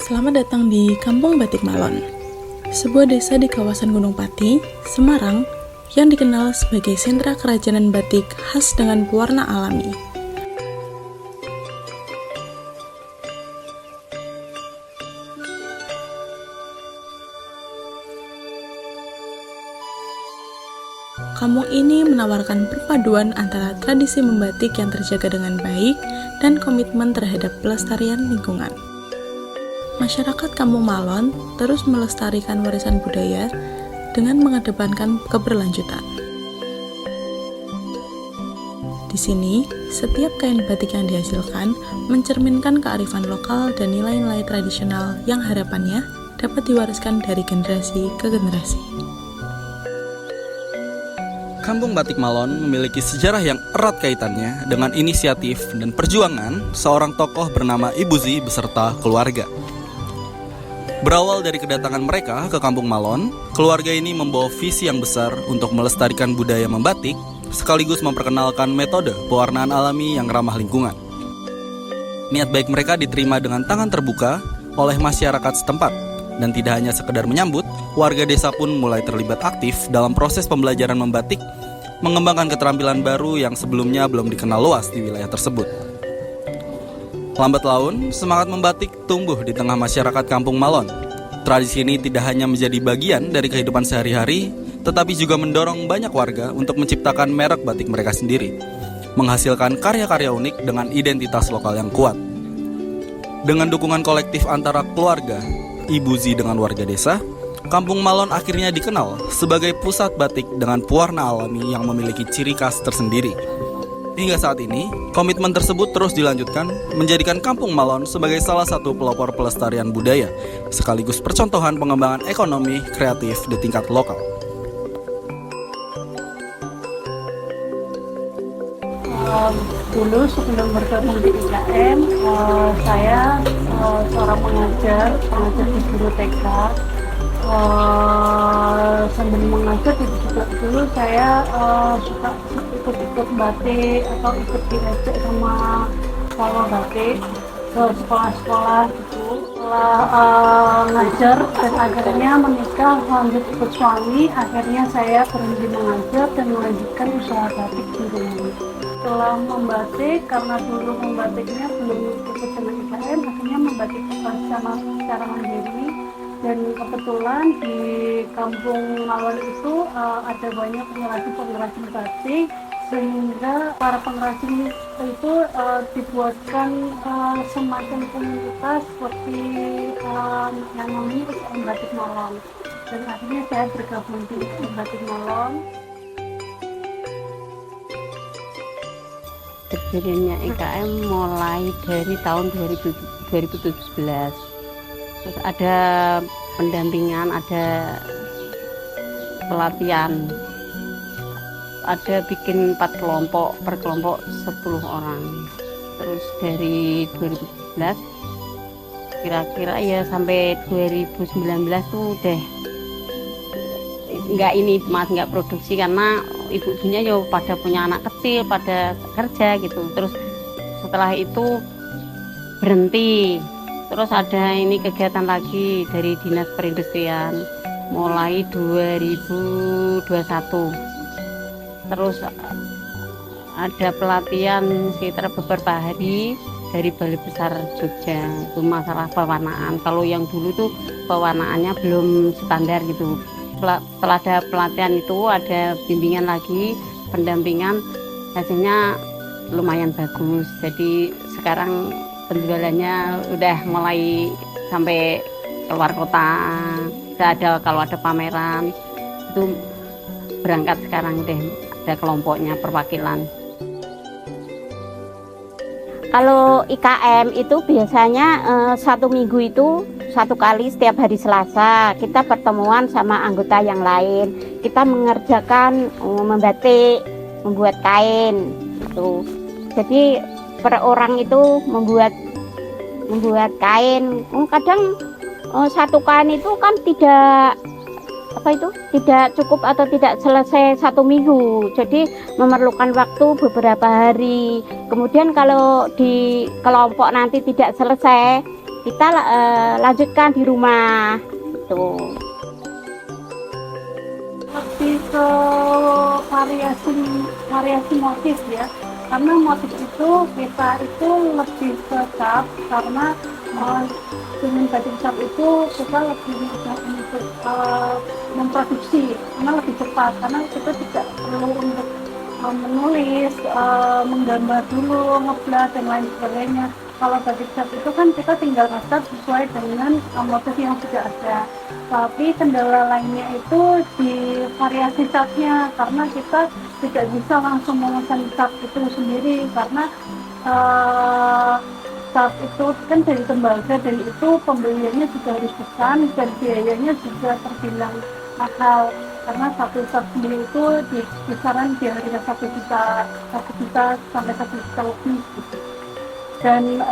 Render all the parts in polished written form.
Selamat datang di Kampung Batik Malon, sebuah desa di kawasan Gunung Pati, Semarang, yang dikenal sebagai sentra kerajinan batik khas dengan pewarna alami. Kampung ini menawarkan perpaduan antara tradisi membatik yang terjaga dengan baik dan komitmen terhadap pelestarian lingkungan. Masyarakat Kampung Malon terus melestarikan warisan budaya dengan mengedepankan keberlanjutan. Di sini, setiap kain batik yang dihasilkan mencerminkan kearifan lokal dan nilai-nilai tradisional yang harapannya dapat diwariskan dari generasi ke generasi. Kampung Batik Malon memiliki sejarah yang erat kaitannya dengan inisiatif dan perjuangan seorang tokoh bernama Ibu Zi beserta keluarga. Berawal dari kedatangan mereka ke Kampung Malon, keluarga ini membawa visi yang besar untuk melestarikan budaya membatik, sekaligus memperkenalkan metode pewarnaan alami yang ramah lingkungan. Niat baik mereka diterima dengan tangan terbuka oleh masyarakat setempat, dan tidak hanya sekedar menyambut, warga desa pun mulai terlibat aktif dalam proses pembelajaran membatik, mengembangkan keterampilan baru yang sebelumnya belum dikenal luas di wilayah tersebut. Lambat laun, semangat membatik tumbuh di tengah masyarakat Kampung Malon. Tradisi ini tidak hanya menjadi bagian dari kehidupan sehari-hari, tetapi juga mendorong banyak warga untuk menciptakan merek batik mereka sendiri, menghasilkan karya-karya unik dengan identitas lokal yang kuat. Dengan dukungan kolektif antara keluarga, Ibu Zi dengan warga desa, Kampung Malon akhirnya dikenal sebagai pusat batik dengan pewarna alami yang memiliki ciri khas tersendiri. Hingga saat ini, komitmen tersebut terus dilanjutkan, menjadikan Kampung Malon sebagai salah satu pelopor pelestarian budaya, sekaligus percontohan pengembangan ekonomi kreatif di tingkat lokal. Dulu sebelum bergabung di IKM, saya seorang pengajar di guru TK. Sambil mengajar juga dulu saya suka ikut batik atau ikut diajak sama sekolah batik ke sekolah-sekolah gitu. Setelah ngajar dan akhirnya menikah lanjut ikut suami, akhirnya saya berhenti mengajar dan melanjutkan usaha batik di rumah. Setelah membatik, karena dulu membatiknya belum ikut dengan IKM, akhirnya membatik secara mandiri. Dan kebetulan di Kampung Malon itu ada banyak pengrajin batik, sehingga para pengrajin itu dibuatkan semacam komunitas seperti yang namanya UKM Batik Malon. Dan akhirnya saya bergabung di UKM Batik Malon. Berdirinya IKM mulai dari tahun 2017. Terus ada pendampingan, ada pelatihan, ada bikin 4 kelompok, per kelompok 10 orang. Terus dari 2017 kira-kira ya sampai 2019 tuh udah nggak produksi karena ibu-ibunya ya pada punya anak kecil, pada kerja gitu. Terus setelah itu berhenti. Terus ada ini kegiatan lagi dari Dinas Perindustrian mulai 2021. Terus ada pelatihan sekitar beberapa hari dari Balai Besar Jogja, itu masalah pewarnaan. Kalau yang dulu tuh pewarnaannya belum standar gitu. Setelah ada pelatihan itu ada bimbingan lagi, pendampingan, hasilnya lumayan bagus. Jadi sekarang penjualannya udah mulai sampai keluar kota. Kalau ada pameran itu berangkat sekarang deh, ada kelompoknya, perwakilan. Kalau IKM itu biasanya 1 minggu itu 1 kali setiap hari Selasa kita pertemuan sama anggota yang lain. Kita mengerjakan membatik, membuat kain itu. Jadi per orang itu membuat kain. Kadang 1 kain itu kan tidak cukup atau tidak selesai 1 minggu. Jadi memerlukan waktu beberapa hari. Kemudian kalau di kelompok nanti tidak selesai, kita lanjutkan di rumah itu. Lebih ke variasi motif ya, karena motif itu kita itu lebih ke cap, karena dengan batik cap itu kita lebih mudah untuk memproduksi, karena lebih cepat, karena kita tidak perlu untuk menulis, menggambar dulu, ngeblat dan lain sebagainya. Kalau batik cap itu kan kita tinggal ngecat sesuai dengan motif yang sudah ada. Tapi kendala lainnya itu di variasi catnya, karena kita tidak bisa langsung memesan cat itu sendiri, karena cat itu kan dari tembaga dan itu pembeliannya juga harus besar dan biayanya juga terbilang mahal, karena satu cat sendiri itu di kisaran di harga 1 juta sampai 1 juta lebih gitu. Dan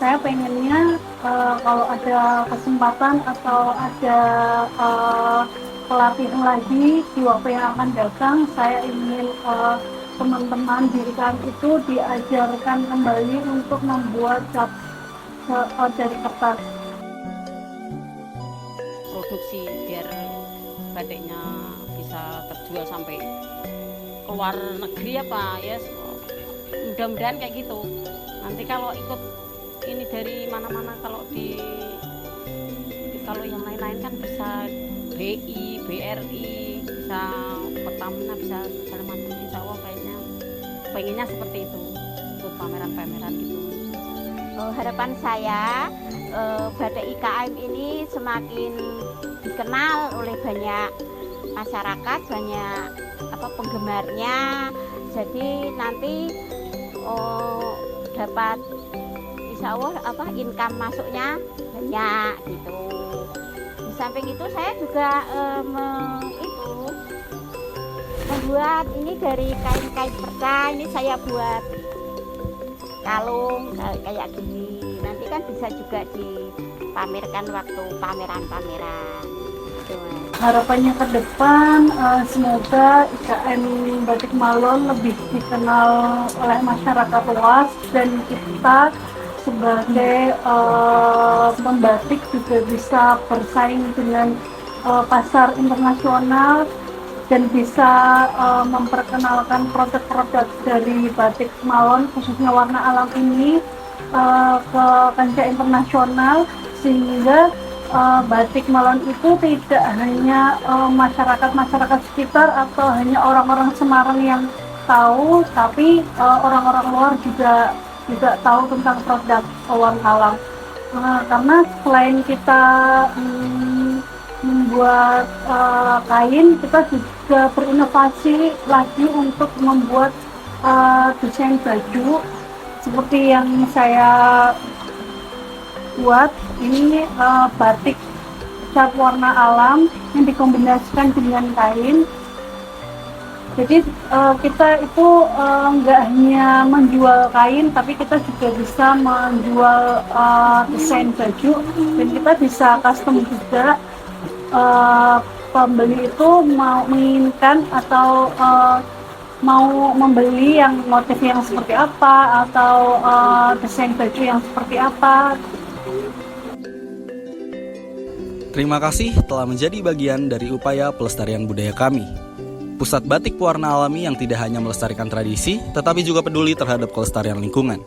saya pengennya kalau ada kesempatan atau ada pelatihan lagi di waktu yang akan datang, saya ingin teman-teman di IKM itu diajarkan kembali untuk membuat cap dari kertas. Produksi biar batiknya bisa terjual sampai keluar negeri apa ya, mudah-mudahan kayak gitu. Nanti kalau ikut ini dari mana-mana, kalau yang lain-lain kan bisa BI, BRI, bisa Pertamina, bisa segala macam. Insya Allah kayaknya pengennya seperti itu, ikut pameran-pameran gitu. Harapan saya batik IKM ini semakin dikenal oleh banyak masyarakat, banyak penggemarnya. Jadi nanti dapat insya Allah income masuknya banyak gitu. Di samping itu saya juga membuat ini dari kain-kain perca. Ini saya buat kalung kayak gini. Nanti kan bisa juga dipamerkan waktu pameran-pameran gitu. Harapannya ke depan semoga IKM Batik Malon lebih dikenal oleh masyarakat luas, dan kita sebagai pembatik juga bisa bersaing dengan pasar internasional dan bisa memperkenalkan produk-produk dari Batik Malon khususnya warna alam ini ke kancah internasional, sehingga Batik Malon itu tidak hanya masyarakat sekitar atau hanya orang-orang Semarang yang tahu, tapi orang-orang luar juga tahu tentang produk warna alam. Karena selain kita membuat kain, kita juga berinovasi lagi untuk membuat desain baju seperti yang saya buat ini, batik cat warna alam yang dikombinasikan dengan kain. Jadi kita itu nggak hanya menjual kain, tapi kita juga bisa menjual desain baju, dan kita bisa custom juga. Pembeli itu mau menginginkan atau mau membeli yang motif yang seperti apa atau desain baju yang seperti apa. Terima kasih telah menjadi bagian dari upaya pelestarian budaya kami. Pusat Batik Pewarna Alami yang tidak hanya melestarikan tradisi, tetapi juga peduli terhadap kelestarian lingkungan.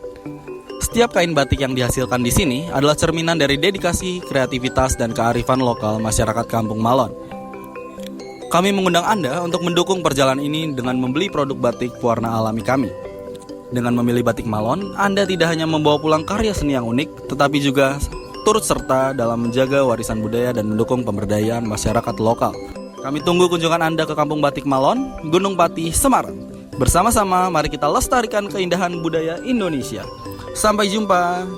Setiap kain batik yang dihasilkan di sini adalah cerminan dari dedikasi, kreativitas, dan kearifan lokal masyarakat Kampung Malon. Kami mengundang Anda untuk mendukung perjalanan ini dengan membeli produk batik pewarna alami kami. Dengan memilih Batik Malon, Anda tidak hanya membawa pulang karya seni yang unik, tetapi juga turut serta dalam menjaga warisan budaya dan mendukung pemberdayaan masyarakat lokal. Kami tunggu kunjungan Anda ke Kampung Batik Malon, Gunung Pati, Semarang. Bersama-sama, mari kita lestarikan keindahan budaya Indonesia. Sampai jumpa.